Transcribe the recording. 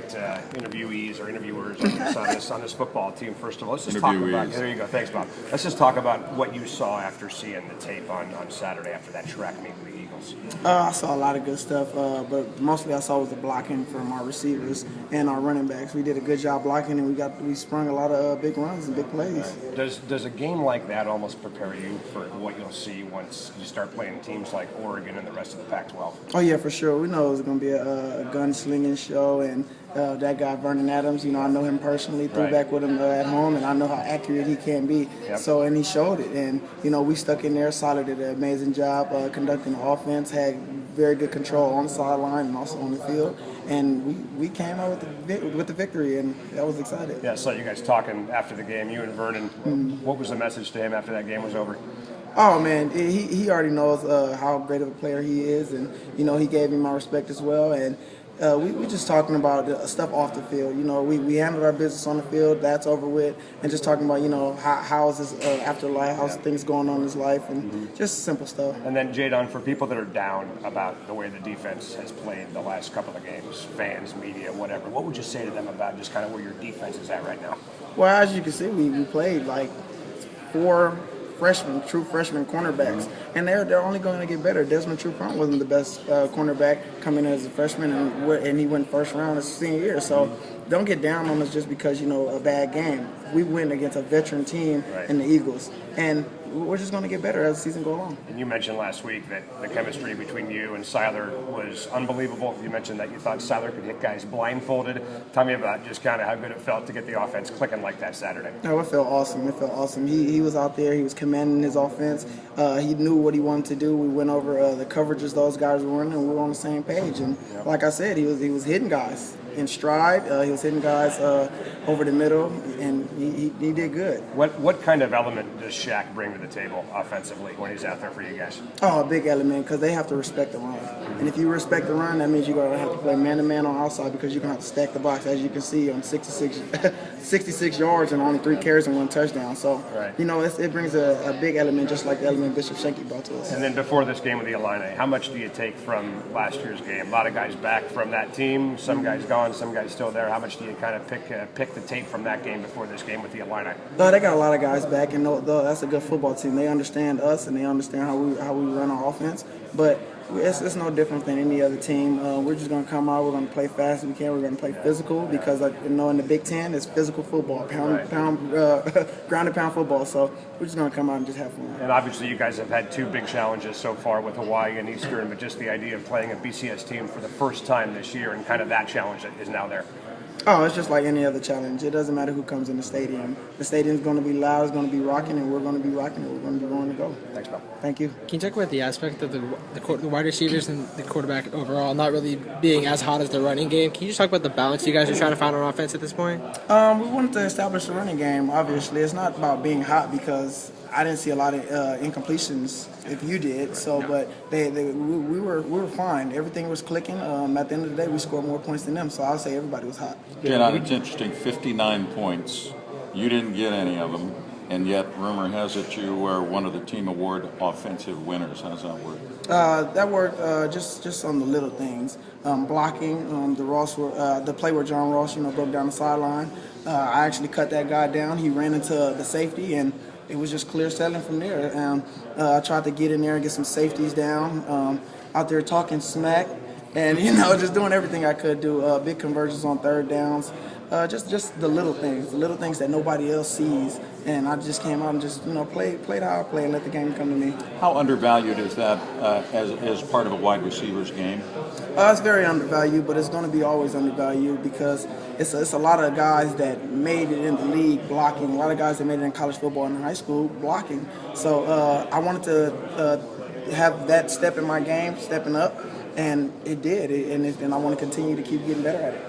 great interviewees or interviewers on this football team. First of all, let's just talk about. There you go. Thanks, Bob. Let's just talk about what you saw after seeing the tape on Saturday after that track meet with the Eagles. I saw a lot of good stuff, but mostly I saw was the blocking from our receivers and our running backs. We did a good job blocking, and we sprung a lot of big runs and big plays. Right. Does a game like that almost prepare you for what you'll see once you start playing teams like Oregon and the rest of the Pac-12? Oh yeah, for sure. We know it was going to be a gunslinging show, and that guy Vernon Adams, I know him personally, threw back with him at home, and I know how accurate he can be. Yep. So, and he showed it, and we stuck in there solid, did an amazing job conducting the offense, had very good control on the sideline and also on the field, and we came out with the victory, and that was exciting. Yeah, I saw you guys talking after the game, you and Vernon. What was the message to him after that game was over? Oh man, he already knows how great of a player he is, and he gave me my respect as well. And we just talking about the stuff off the field. We handled our business on the field. That's over with, and just talking about how is his afterlife, how's things going on in his life, and just simple stuff. And then Jaydon, for people that are down about the way the defense has played the last couple of games, fans, media, whatever, what would you say to them about just kind of where your defense is at right now? Well, as you can see, we played like 4 true freshman cornerbacks, and they're only going to get better. Desmond Trufant wasn't the best cornerback coming in as a freshman, and he went first round his senior year. So don't get down on us just because a bad game. We win against a veteran team in the Eagles, and we're just going to get better as the season goes along. And you mentioned last week that the chemistry between you and Seiler was unbelievable. You mentioned that you thought Seiler could hit guys blindfolded. Tell me about just kind of how good it felt to get the offense clicking like that Saturday. Oh, it felt awesome. He was out there. He was commanding his offense. He knew what he wanted to do. We went over the coverages those guys were running, and we were on the same page. And like I said, he was hitting guys in stride. He was hitting guys over the middle, and he did good. What kind of element does Shaq bring to the table offensively when he's out there for you guys? Oh, a big element, because they have to respect the run. And if you respect the run, that means you're going to have to play man-to-man on outside, because you're going to have to stack the box, as you can see, on 66 yards and only 3 carries and 1 touchdown. So, it brings a big element, just like the element Bishop Schenke brought to us. And then before this game with the Illini, how much do you take from last year's game? A lot of guys back from that team, some guys gone, some guys still there. How much do you kind of pick the tape from that game before this game with the Illini? They got a lot of guys back, and that's a good football team. They understand us, and they understand how we run our offense. But it's no different than any other team. We're just going to come out. We're going to play fast as we can. We're going to play physical, because in the Big Ten, it's physical football, ground and pound football. So we're just going to come out and just have fun. And obviously, you guys have had 2 big challenges so far with Hawaii and Eastern, but just the idea of playing a BCS team for the first time this year, and kind of that challenge that is now there. Oh, it's just like any other challenge. It doesn't matter who comes in the stadium. The stadium's going to be loud, it's going to be rocking, and we're going to be rocking, and we're going to be going to go. Thanks, Bill. Thank you. Can you talk about the aspect of the wide receivers and the quarterback overall not really being as hot as the running game? Can you just talk about the balance you guys are trying to find on offense at this point? We wanted to establish the running game, obviously. It's not about being hot, because I didn't see a lot of incompletions if you did. So, but we were fine. Everything was clicking. At the end of the day, we scored more points than them. So I'll say everybody was hot. Yeah, it's interesting. 59 points. You didn't get any of them, and yet rumor has it you were one of the team award offensive winners. How does that work? That worked just on the little things. Blocking, the play where John Ross, broke down the sideline. I actually cut that guy down. He ran into the safety, and it was just clear sailing from there. I tried to get in there and get some safeties down, out there talking smack, and just doing everything I could do. Big conversions on 3rd downs, just the little things that nobody else sees. And I just came out and just played how I play and let the game come to me. How undervalued is that as part of a wide receiver's game? It's very undervalued, but it's going to be always undervalued, because it's a lot of guys that made it in the league blocking, a lot of guys that made it in college football and in high school blocking. So I wanted to have that step in my game, stepping up, and it did, and I want to continue to keep getting better at it.